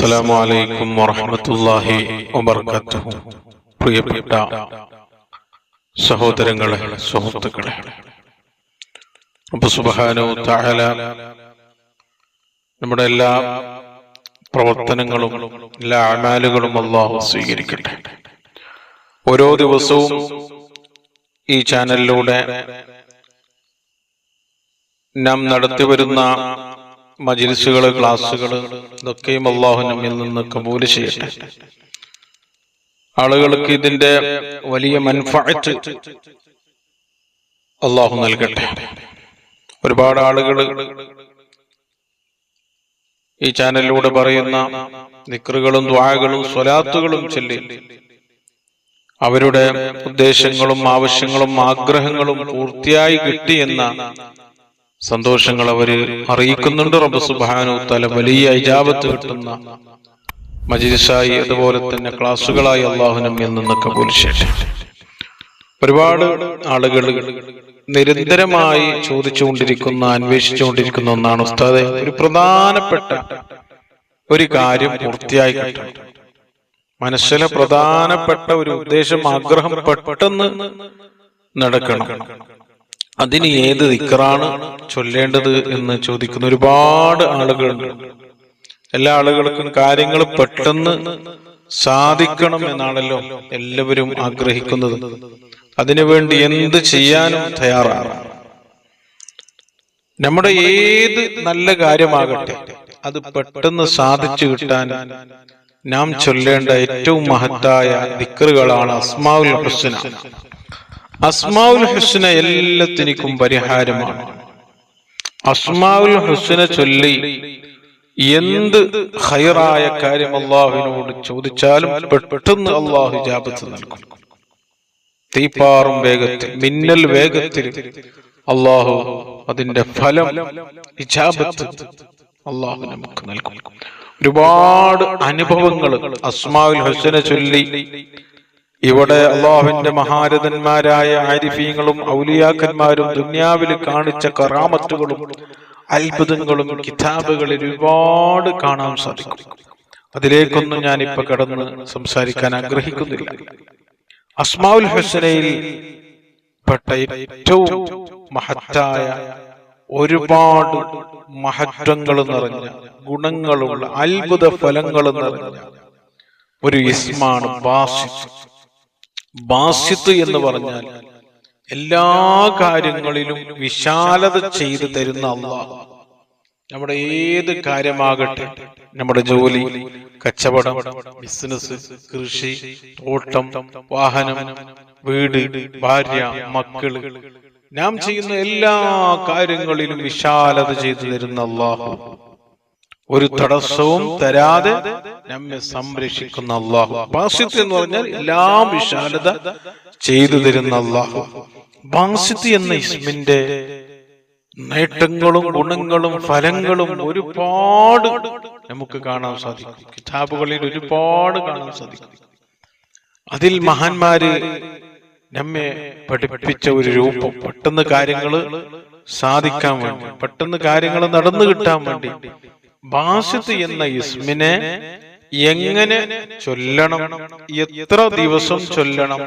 അസ്സലാമു അലൈക്കും വറഹ്മത്തുള്ളാഹി വബറകാതുഹു. പ്രിയപ്പെട്ട സഹോദരങ്ങളെ, സുഹൃത്തുക്കളെ, റബ്ബ് സുബ്ഹാനഹു തആല നമ്മുടെ എല്ലാ പ്രവർത്തനങ്ങളും എല്ലാ അമാലുകളും അല്ലാഹു സ്വീകരിക്കട്ടെ. ഓരോ ദിവസവും ഈ ചാനലിലൂടെ നാം നടത്തിവരുന്ന മജ്‌ലിസുകൾ, ക്ലാസുകൾ ഇതൊക്കെയും അല്ലാഹു നമ്മിൽ നിന്ന് കബൂൽ ചെയ്യട്ടെ. ആളുകൾക്ക് ഇതിന്റെ വലിയ മൻഫഅത്ത് അല്ലാഹു നൽകട്ടെ. ഒരുപാട് ആളുകൾ ഈ ചാനലിലൂടെ പറയുന്ന ദിക്റുകളും ദുആകളും സ്വലാത്തുകളും ചൊല്ലി അവരുടെ ഉദ്ദേശങ്ങളും ആവശ്യങ്ങളും ആഗ്രഹങ്ങളും പൂർത്തിയായി കിട്ടിയെന്ന സന്തോഷങ്ങൾ അവര് അറിയിക്കുന്നുണ്ട്. റബ്ബ് സുബ്ഹാനഹു തആല വലിയ ഇജാബത്ത് കിട്ടുന്ന മജ്‌ലിസായി അതുപോലെ തന്നെ ക്ലാസുകളായി അല്ലാഹു നമ്മിൽ നിന്ന് കബൂൽ ചെയ്യട്ടെ. ഒരുപാട് ആളുകൾ നിരന്തരമായി ചോദിച്ചുകൊണ്ടിരിക്കുന്ന, അന്വേഷിച്ചുകൊണ്ടിരിക്കുന്ന ഒന്നാണ്, ഉസ്താദേ, ഒരു പ്രധാനപ്പെട്ട ഒരു കാര്യം പൂർത്തിയായി കിട്ടണം, മനസ്സിലെ പ്രധാനപ്പെട്ട ഒരു ഉദ്ദേശം, ആഗ്രഹം പെട്ടെന്ന് നടക്കണം, അതിന് ഏത് ദിക്റാണ് ചൊല്ലേണ്ടത് എന്ന് ചോദിക്കുന്ന ഒരുപാട് ആളുകളുണ്ട്. എല്ലാ ആളുകൾക്കും കാര്യങ്ങൾ പെട്ടെന്ന് സാധിക്കണം എന്നാണല്ലോ എല്ലാവരും ആഗ്രഹിക്കുന്നത്. അതിനുവേണ്ടി എന്ത് ചെയ്യാനും തയ്യാറാണ്. നമ്മുടെ ഏത് നല്ല കാര്യമാകട്ടെ അത് പെട്ടെന്ന് സാധിച്ചു കിട്ടാൻ നാം ചൊല്ലേണ്ട ഏറ്റവും മഹത്തായ ദിക്റുകളാണ് അസ്മാഉൽ ഹുസ്ന. അസ്മാഉൽ ഹുസ്ന എല്ലാത്തിനും പരിഹാരമാണ്. അസ്മാഉൽ ഹുസ്ന ചൊല്ലി എന്ത് ഖൈറായ കാര്യം അല്ലാഹുവിനോട് ചോദിച്ചാലും പെട്ടെന്ന് അല്ലാഹു ഇജാബത്ത് നൽകും. തീപ്പാറും വേഗത്തിൽ, മിന്നൽ വേഗത്തിൽ അല്ലാഹു അതിന്റെ ഫലം, ഇജാബത്ത് അല്ലാഹു നമുക്ക് നൽകും. ഒരുപാട് അനുഭവങ്ങൾ അസ്മാഉൽ ഹുസ്ന ചൊല്ലി ഇവിടെ അല്ലാഹുവിന്റെ മഹാരഥന്മാരായ ആരിഫീങ്ങളും ഔലിയാക്കന്മാരും ദുനിയാവിൽ കാണിച്ച കറാമത്തുകളും അത്ഭുതങ്ങളും കിതാബുകളിൽ ഒരുപാട് കാണാൻ സാധിക്കും. അതിലേക്കൊന്നും ഞാൻ ഇപ്പൊ കടന്ന് സംസാരിക്കാൻ ആഗ്രഹിക്കുന്നില്ല. അസ്മാഉൽ ഹുസ്നയിൽ പെട്ട ഏറ്റവും മഹത്തായ, ഒരുപാട് മഹത്വങ്ങൾ നിറഞ്ഞ, ഗുണങ്ങളുള്ള, അത്ഭുത ഫലങ്ങൾ നിറഞ്ഞ ഒരു ഇസ്മാണ് ബാസിത്ത്. ബാസിത്ത് എന്ന് പറഞ്ഞാൽ എല്ലാ കാര്യങ്ങളിലും വിശാലത ചെയ്തു തരുന്ന അല്ലാഹു. നമ്മുടെ ഏത് കാര്യമാകട്ടെ, നമ്മുടെ ജോലി, കച്ചവടം, ബിസിനസ്, കൃഷി, തോട്ടം, വാഹനം, വീട്, ഭാര്യ, മക്കള്, നാം ചെയ്യുന്ന എല്ലാ കാര്യങ്ങളിലും വിശാലത ചെയ്തു തരുന്ന അല്ലാഹു, ഒരു തടസ്സവും തരാതെ നമ്മെ സംരക്ഷിക്കുന്ന അല്ലാഹു. ബാസിത്ത് എന്ന് പറഞ്ഞാൽ എല്ലാം വിശാലത ചെയ്തു തരുന്ന അല്ലാഹു. ബാസിത്ത് എന്ന ഇസ്മിന്റെ നേട്ടങ്ങളും ഗുണങ്ങളും ഫലങ്ങളും ഒരുപാട് നമുക്ക് കാണാൻ സാധിക്കും. കിതാബുകളിൽ ഒരുപാട് കാണാൻ സാധിക്കും. അതിൽ മഹാന്മാര് നമ്മെ പഠിപ്പിച്ച ഒരു രൂപം, പെട്ടെന്ന് കാര്യങ്ങൾ സാധിക്കാൻ വേണ്ടി, പെട്ടെന്ന് കാര്യങ്ങൾ നടന്നു കിട്ടാൻ വേണ്ടി ബാസിത്ത് എന്ന ഇസ്മിനെ എങ്ങനെ ചൊല്ലണം, എത്ര ദിവസം ചൊല്ലണം,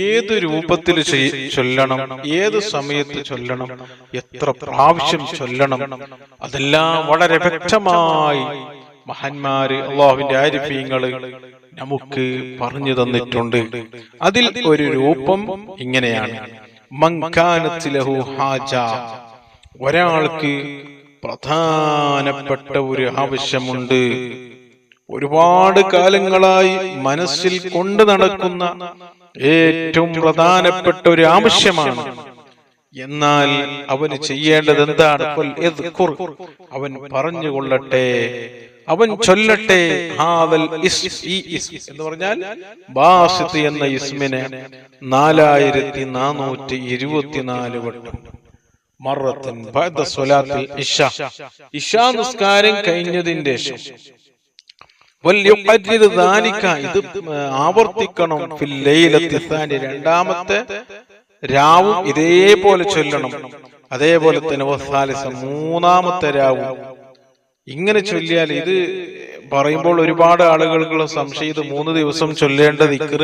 ഏത് രൂപത്തിൽ ചൊല്ലണം, ഏത് സമയത്ത് ചൊല്ലണം, എത്ര പ്രാവശ്യം ചൊല്ലണം, അതെല്ലാം വളരെ വ്യക്തമായി മഹാന്മാര്, അല്ലാഹുവിന്റെ ആരിഫീങ്ങള് നമുക്ക് പറഞ്ഞു തന്നിട്ടുണ്ട്. അതിൽ ഒരു രൂപം ഇങ്ങനെയാണ്: മൻ കാനത് ലഹു ഹാജ, ഒരാൾക്ക് പ്രധാനപ്പെട്ട ഒരു ആവശ്യമുണ്ട്, ഒരുപാട് കാലങ്ങളായി മനസ്സിൽ കൊണ്ടു നടക്കുന്ന ഏറ്റവും പ്രധാനപ്പെട്ട ഒരു ആവശ്യമാണ്. എന്നാൽ അവന് ചെയ്യേണ്ടത് എന്താണ്? അവൻ പറഞ്ഞുകൊള്ളട്ടെ, അവൻ ചൊല്ലട്ടെ. എന്ന് പറഞ്ഞാൽ ബാസിത്ത് എന്ന ഇസ്മിനെ 4424 വട്ടം മറത്തൻ ബഅദ സ്വലാത്തിൽ ഇശാ, ഇശാ നിസ്കാരം കഴിഞ്ഞതിന്റെ ശേഷം ഇത് ആവർത്തിക്കണം. ഫിൽ ലൈലത്തി സാനി, രണ്ടാമത്തെ രാവും ഇതേപോലെ ചൊല്ലണം. അതേപോലെ തന്നെ മൂന്നാമത്തെ രാവും ഇങ്ങനെ ചൊല്ലിയാൽ, ഇത് പറയുമ്പോൾ ഒരുപാട് ആളുകൾക്കുള്ള സംശയം, ഇത് 3 ദിവസം ചൊല്ലേണ്ട ദിക്ർ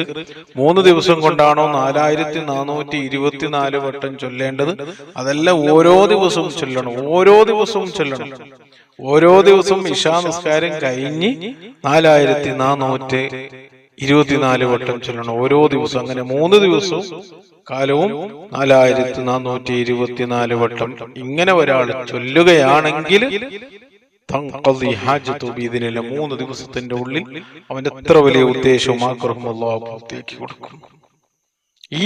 3 ദിവസം കൊണ്ടാണോ 4424 വട്ടം ചൊല്ലേണ്ടത്? അതല്ല, ഓരോ ദിവസവും ചൊല്ലണം. ഓരോ ദിവസവും ചൊല്ലണം. ഓരോ ദിവസവും ഇശാ നിസ്കാരം കഴിഞ്ഞ് 4424 വട്ടം ചൊല്ലണം ഓരോ ദിവസവും. അങ്ങനെ 3 ദിവസവും കാലവും 4424 വട്ടം ഇങ്ങനെ ഒരാൾ ചൊല്ലുകയാണെങ്കിൽ 3 ദിവസത്തിന്റെ ഉള്ളിൽ അവന്റെ എത്ര വലിയ ഉദ്ദേശവും ആഗ്രഹവും അല്ലാഹു പൂർത്തിയാക്കി കൊടുക്കും.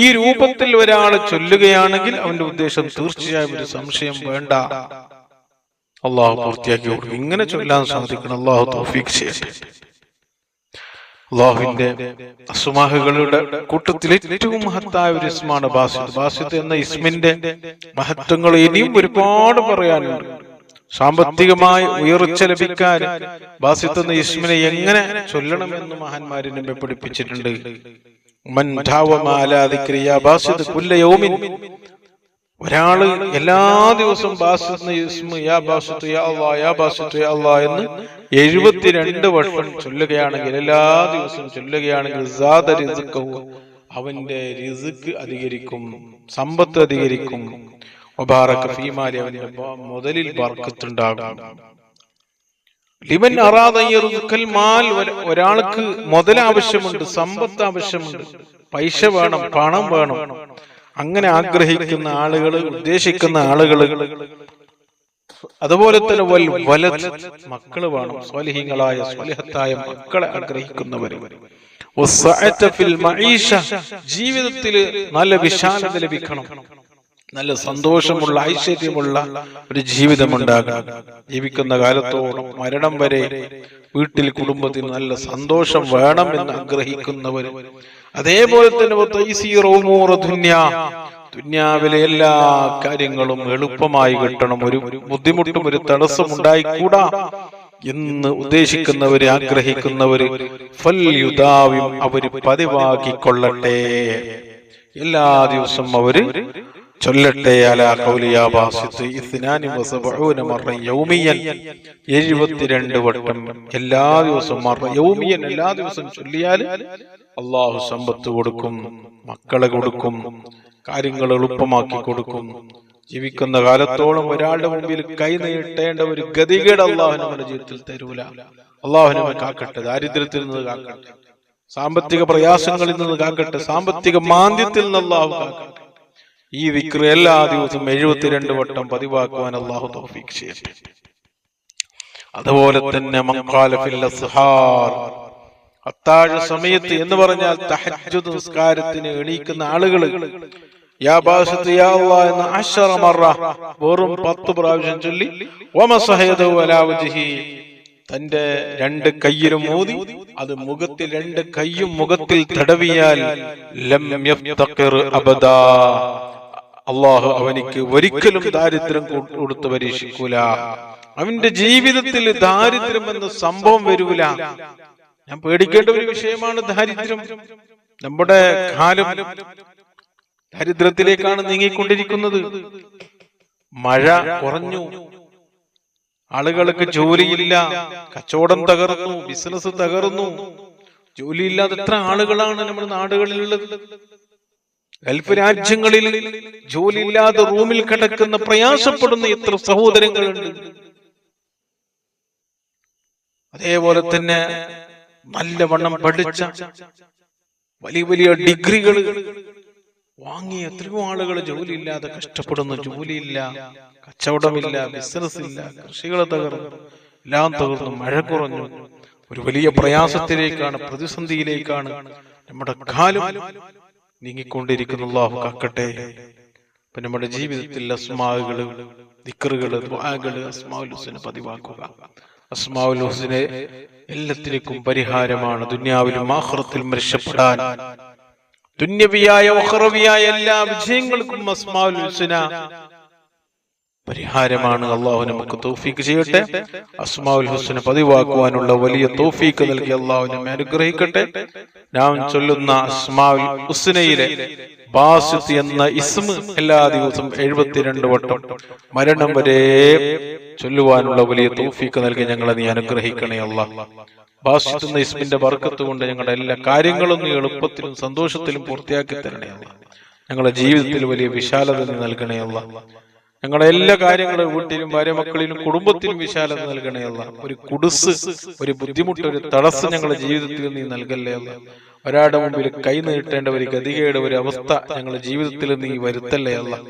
ഈ രൂപത്തിൽ ഒരാൾ ചൊല്ലുകയാണെങ്കിൽ അവന്റെ ഉദ്ദേശം തീർച്ചയായും ഒരു സംശയം വേണ്ട, അല്ലാഹു പൂർത്തിയാക്കി കൊടുക്കും. ഇങ്ങനെ ചൊല്ലാൻ സാധിക്കണം. അല്ലാഹു തൗഫീഖ് ചെയ്യട്ടെ. അല്ലാഹുവിന്റെ അസ്മാഹുകളുടെ കൂട്ടത്തിൽ ഏറ്റവും മഹത്തായ ഒരു ഇസ്മാണ് ബാസിത്ത്. ബാസിത്ത് എന്ന ഇസ്മിന്റെ മഹത്വങ്ങൾ ഇനിയും ഒരുപാട് പറയാനുണ്ട്. സാമ്പത്തികമായി ഉയർച്ച ലഭിക്കാൻ ബാസിത്ത് എന്ന ഇസ്മിനെ എങ്ങനെ ചൊല്ലണമെന്ന് മഹാന്മാര് നമ്മെ പഠിപ്പിച്ചിട്ടുണ്ട്. മൻ ദാവമ അലാ ദിക്രി യാ ബാസിത്ത് കുല്ല യൗമിൻ, ഒരാള് എല്ലാ ദിവസവും ബാസിത്ത് ഇസ്മ യാ ബാസിത്ത് യാ അല്ലാഹ് യാ ബാസിത്ത് യാ അല്ലാഹ് എന്ന് 72 വട്ടം ചൊല്ലുകയാണെങ്കിൽ, എല്ലാ ദിവസവും ചൊല്ലുകയാണെങ്കിൽ സാദ റിസ്ഖഹു, അവന്റെ റിസ്ക് അധികരിക്കും, സമ്പത്ത് അധികരിക്കും. വബാറക ഫീമാലി, അവന്റെ മുതലിൽ ബർക്കത്തുണ്ടാകും. ലിമൻ അറാദ യർസുൽ മാൽ, ഒരാൾക്ക് മുതൽ ആവശ്യമുണ്ട്, സമ്പത്ത് ആവശ്യമുണ്ട്, പൈസ വേണം, പണം വേണം. അങ്ങനെ ആഗ്രഹിക്കുന്ന ആളുകൾ, ഉദ്ദേശിക്കുന്ന ആളുകൾ, അതുപോലെ തന്നെ വലത്, മക്കള് വേണം, സ്വാലിഹീങ്ങളായ സ്വാലിഹത്തായ മക്കളെ ആഗ്രഹിക്കുന്നവർ, ജീവിതത്തിൽ നല്ല വിശാലത ലഭിക്കണം, നല്ല സന്തോഷമുള്ള ഐശ്വര്യമുള്ള ഒരു ജീവിതമുണ്ടാകണം. ജീവിക്കുന്ന കാലത്തോളം മരണം വരെ വീട്ടിൽ കുടുംബത്തിൽ നല്ല സന്തോഷം വേണമെന്ന് ആഗ്രഹിക്കുന്നവർ, അതേപോലെ തന്നെ ദുന്യാവിലെ എല്ലാ കാര്യങ്ങളും എളുപ്പമായി കിട്ടണം, ഒരു ബുദ്ധിമുട്ടും ഒരു തടസ്സം ഉണ്ടായിക്കൂടാ എന്ന് ഉദ്ദേശിക്കുന്നവര്, ആഗ്രഹിക്കുന്നവര് അവര് പതിവാക്കിക്കൊള്ളട്ടെ. എല്ലാ ദിവസവും അവര് ചൊല്ലട്ടെ അലാ ഖൗലി യാ ബാസിത്ത് 72 മറ യൗമിയൻ, 72 വട്ടം എല്ലാ ദിവസവും, മറ യൗമിയൻ എല്ലാ ദിവസവും ചൊല്ലിയാൽ അല്ലാഹു സമ്പത്ത് കൊടുക്കും, മക്കളെ കൊടുക്കും, കാര്യങ്ങൾ എളുപ്പമാക്കി കൊടുക്കും. ജീവിക്കുന്ന കാലത്തോളം ഒരാളുടെ മുമ്പിൽ കൈ നീട്ടേണ്ട ഒരു ഗതികേട് അല്ലാഹു നമ്മുടെ ജീവിതത്തിൽ തരൂല. അല്ലാഹു നമ്മെ കാക്കട്ടെ, ദാരിദ്ര്യത്തിൽ നിന്ന് കാക്കട്ടെ, സാമ്പത്തിക പ്രയാസങ്ങളിൽ നിന്ന് കാക്കട്ടെ, സാമ്പത്തിക മാന്ദ്യത്തിൽ നിന്ന് അല്ലാഹു കാക്കട്ടെ. ഈ ദിക്ർ എല്ലാ ദിവസവും 72 വട്ടം പതിവാക്കുവാൻ അല്ലാഹു തൗഫീഖ് ചെയ്യട്ടെ. അതുപോലെ തന്നെ മഖാല ഫിൽ അസ്ഹാർ, അത്താഴ സമയത്ത് എന്ന് പറഞ്ഞാൽ തഹജ്ജുദ് നിസ്കാരത്തിന് എണീക്കുന്ന ആളുകൾ യാ ബാസിത്ത് യാ അല്ലാഹ് എന്ന 10 മറ വെറും 10 പ്രാവശ്യം ചൊല്ലി, വമസഹയദു അലാ വജ്ഹി, തന്റെ 2 കൈയിലും മോദി അത് മുഖത്തിൽ 2 കൈയും മുഖത്തിൽ തടവിയാൽ ലം യഫ്തഖിർ അബദാ, അല്ലാഹു അവനിക്ക് ഒരിക്കലും ദാരിദ്ര്യം കൊടുത്ത് പരീക്ഷിക്കൂല. അവന്റെ ജീവിതത്തിൽ ദാരിദ്ര്യം എന്ന സംഭവം വരൂല. ഞാൻ പേടിക്കേണ്ട ഒരു വിഷയമാണ് ദാരിദ്ര്യം. നമ്മുടെ കാലം ദാരിദ്ര്യത്തിലേക്കാണ് നീങ്ങിക്കൊണ്ടിരിക്കുന്നത്. മഴ കുറഞ്ഞു, ആളുകൾക്ക് ജോലിയില്ല, കച്ചവടം തകർന്നു, ബിസിനസ് തകർന്നു, ജോലിയില്ലാതെ എത്ര ആളുകളാണ് നമ്മുടെ നാടുകളിലുള്ളത്. ഗൾഫ് രാജ്യങ്ങളിൽ ജോലിയില്ലാതെ റൂമിൽ കിടക്കുന്ന, പ്രയാസപ്പെടുന്ന എത്ര സഹോദരങ്ങളുണ്ട്. അതേപോലെ തന്നെ നല്ലവണ്ണം പഠിച്ച, വലിയ വലിയ ഡിഗ്രികൾ വാങ്ങിയ എത്രയോ ആളുകൾ ജോലിയില്ലാതെ കഷ്ടപ്പെടുന്നു. ജോലിയില്ല, കച്ചവടമില്ല, ബിസിനസ് ഇല്ല, കൃഷികൾ തകർന്നു, എല്ലാം തകർന്നു, മഴ കുറഞ്ഞു. ഒരു വലിയ പ്രയാസത്തിലേക്കാണ്, പ്രതിസന്ധിയിലേക്കാണ് നമ്മുടെ കാലം നീങ്ങിക്കൊണ്ടിരിക്കുന്നു. അല്ലാഹു കാക്കട്ടെ. ഇപ്പൊ നമ്മുടെ ജീവിതത്തിൽ അസ്മാഉകള്, ദിക്റുകള്, ദുആകള്, അസ്മാഉൽ ഹുസ്ന പതിവാക്കുക. അസ്മാഉൽ ഹുസ്ന എല്ലാത്തിലേക്കും പരിഹാരമാണ്. ദുനിയാവിലും ആഖിറത്തിലും രക്ഷപ്പെടാൻ, ദുന്യവിയായ ഉഖറവിയായ എല്ലാ വിജയങ്ങൾക്കും അസ്മാഉൽ ഹുസ്ന പരിഹാരമാണ്. അള്ളാഹു നമുക്ക് തൗഫീക്ക് ചെയ്യട്ടെ. അസ്മാഉൽ ഹുസ്ന പതിവാക്കുവാനുള്ള വലിയ തൗഫീക്ക് നൽകി അള്ളാഹു നമ്മെ അനുഗ്രഹിക്കട്ടെ. നാം ചൊല്ലുന്ന അസ്മാഉൽ ഹുസ്നയിലെ ബാസിത്ത് എന്ന ഇസ്മ എല്ലാ ദിവസവും 72 വട്ടം മരണം വരെ ചൊല്ലുവാനുള്ള വലിയ തൗഫീക്ക് നൽകി ഞങ്ങളെ നീ അനുഗ്രഹിക്കണേ അല്ലാഹ്. ബാസിത്ത് എന്ന ഇസ്മിന്റെ ബർക്കത്ത് കൊണ്ട് ഞങ്ങളുടെ എല്ലാ കാര്യങ്ങളും നീ എളുപ്പത്തിലും സന്തോഷത്തിലും പൂർത്തിയാക്കി തരണേ അല്ലാഹ്. ഞങ്ങളുടെ ജീവിതത്തിൽ വലിയ വിശാലത നീ നൽകണേ അല്ലാഹ്. ഞങ്ങളുടെ എല്ലാ കാര്യങ്ങളും വീട്ടിലും ഭാര്യ മക്കളിലും കുടുംബത്തിലും വിശാലത നൽകണേ അല്ലാഹ്. ഒരു കുടുസ്, ഒരു ബുദ്ധിമുട്ട്, ഒരു തടസ്സം ഞങ്ങളുടെ ജീവിതത്തിൽ നീ നൽകല്ലേ അല്ലാഹ്. ഒരാളുടെ മുമ്പിൽ കൈ നീട്ടേണ്ട ഒരു ഗതികേട്, ഒരു അവസ്ഥ ഞങ്ങളുടെ ജീവിതത്തിൽ നീ വരുത്തല്ലേ അല്ലാഹ്.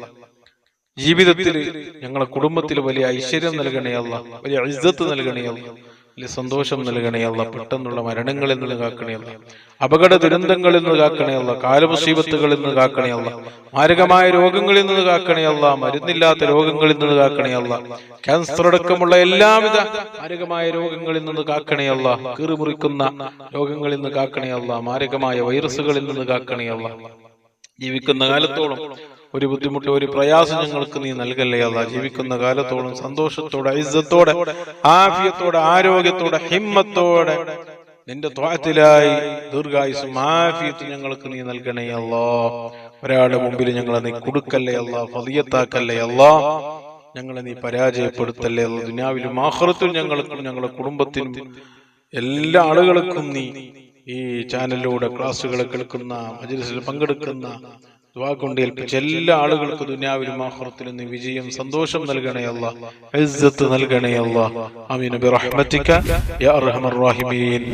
ജീവിതത്തിൽ ഞങ്ങളുടെ കുടുംബത്തിൽ വലിയ ഐശ്വര്യം നൽകണേ അല്ലാഹ്, വലിയ ഇസ്സത്ത് നൽകണേ അല്ലാഹ്, വലിയ സന്തോഷം നൽകണേ അല്ലാഹ്. പെട്ടെന്നുള്ള മരണങ്ങളിൽ നിന്ന് കാക്കണേ അല്ലാഹ്, അപകട ദുരന്തങ്ങളിൽ നിന്ന് കാക്കണേ അല്ലാഹ്, കാലമുസീബത്തുകളിൽ നിന്ന് കാക്കണേ അല്ലാഹ്, മാരകമായ രോഗങ്ങളിൽ നിന്ന് കാക്കണേ അല്ലാഹ്, മരുന്നില്ലാത്ത രോഗങ്ങളിൽ നിന്ന് കാക്കണേ അല്ലാഹ്, ക്യാൻസർ അടക്കമുള്ള എല്ലാവിധ മാരകമായ രോഗങ്ങളിൽ നിന്ന് കാക്കണേ അല്ലാഹ്, കീറിമുറിക്കുന്ന രോഗങ്ങളിൽ നിന്ന് കാക്കണേ അല്ലാഹ്, മാരകമായ വൈറസുകളിൽ നിന്ന് കാക്കണേ അല്ലാഹ്. ജീവിക്കുന്ന കാലത്തോളം ഒരു ബുദ്ധിമുട്ട്, ഒരു പ്രയാസം ഞങ്ങൾക്ക് നീ നൽകല്ലേ അല്ലാഹ്. ജീവിക്കുന്ന കാലത്തോളം സന്തോഷത്തോടെ, ഇസ്സത്തോടെ, ആഫിയത്തോടെ, ആരോഗ്യത്തോടെ, ഹിമ്മത്തോടെ നിന്റെ ത്വഅത്തിലായി ദീർഘായുസ്സും ആഫിയത്തും ഞങ്ങൾക്ക് നീ നൽകണേ അല്ലാഹ്. ഒരാളുടെ മുമ്പിൽ ഞങ്ങളെ നീ കൊടുക്കല്ലേ അല്ലാഹ്, ഫളിയത്താക്കല്ലേ അല്ലാഹ്. ഞങ്ങളെ നീ പരാജയപ്പെടുത്തല്ലേ അല്ലാഹ്. ദുനിയാവിലും ആഖിറത്തിലും ഞങ്ങൾക്കും ഞങ്ങളുടെ കുടുംബത്തിനും എല്ലാ ആളുകൾക്കും നീ ഈ ചാനലിലൂടെ ക്ലാസ്സുകൾ കേൾക്കുന്ന, മജ്‌ലിസിൽ പങ്കെടുക്കുന്ന, ദുആ കൊണ്ട് ഏൽപ്പിച്ച എല്ലാ ആളുകൾക്കും ദുനിയാവിലും ആഖിറത്തിലും നീ വിജയം, സന്തോഷം നൽകണേ അല്ലാഹ്, ഇസ്സത്ത് നൽകണേ അല്ലാഹ്. ആമീൻ ബിറഹ്മതിക യാ അർഹമർ റഹീമീൻ.